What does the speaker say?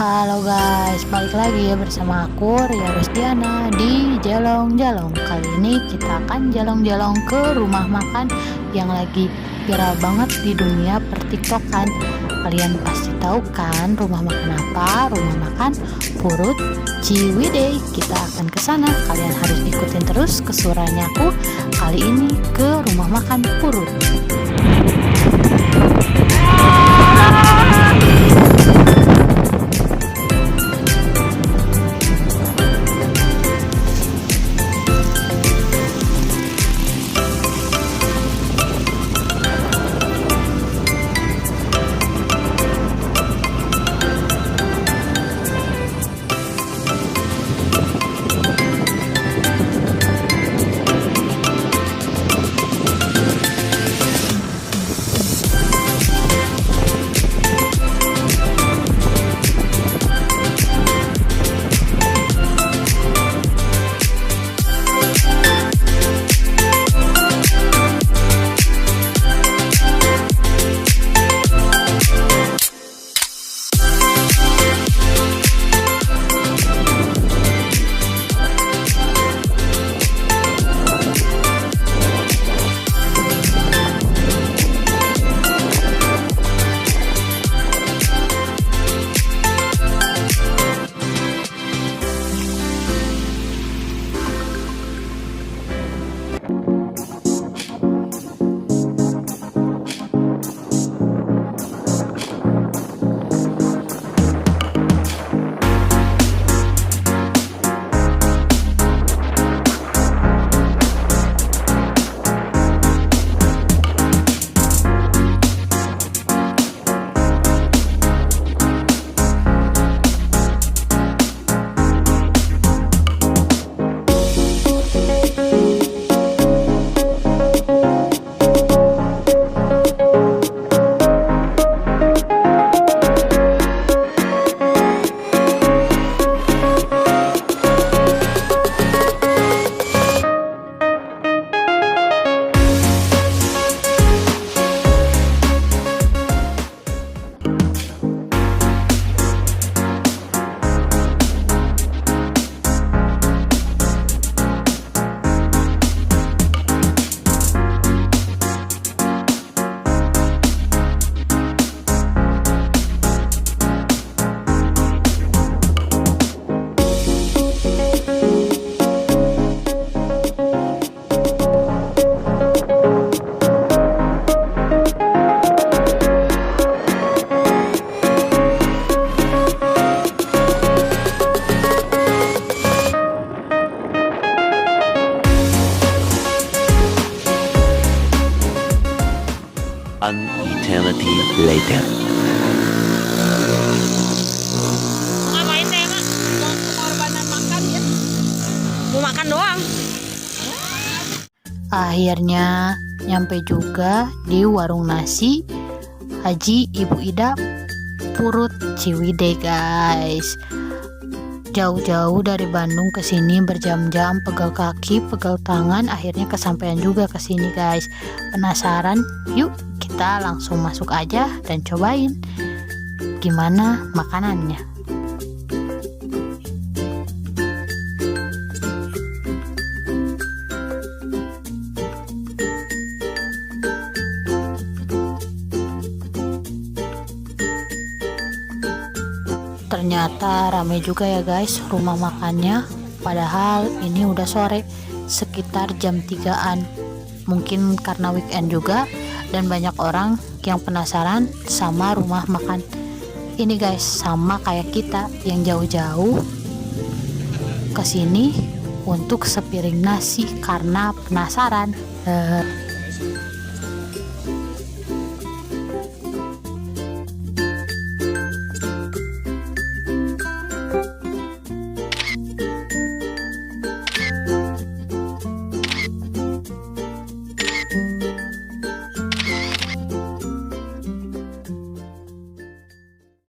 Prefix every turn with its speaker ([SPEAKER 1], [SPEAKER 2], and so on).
[SPEAKER 1] Halo guys, balik lagi ya bersama aku Ria Rusdiana di Jalong-Jalong. Kali ini kita akan jalong-jalong ke rumah makan yang lagi viral banget di dunia pertiktokan. Kalian pasti tahu kan rumah makan apa? Rumah makan Purut Ciwidey. Kita akan ke sana. Kalian harus ikutin terus kesurannya aku. Kali ini ke rumah makan Purut.
[SPEAKER 2] An eternity later.
[SPEAKER 3] Ngapain teh mak? Mau pengorbanan makan ya? Mau makan doang.
[SPEAKER 1] Akhirnya nyampe juga di warung nasi Haji Ibu Ida Purut Ciwidey guys. Jauh-jauh dari Bandung ke sini berjam-jam, pegal kaki, pegal tangan, akhirnya kesampaian juga ke sini guys. Penasaran? Yuk kita langsung masuk aja dan cobain gimana makanannya. Ternyata ramai juga ya guys rumah makannya, padahal ini udah sore sekitar jam 3-an. Mungkin karena weekend juga dan banyak orang yang penasaran sama rumah makan ini guys. Sama kayak kita yang jauh-jauh ke sini untuk sepiring nasi karena penasaran.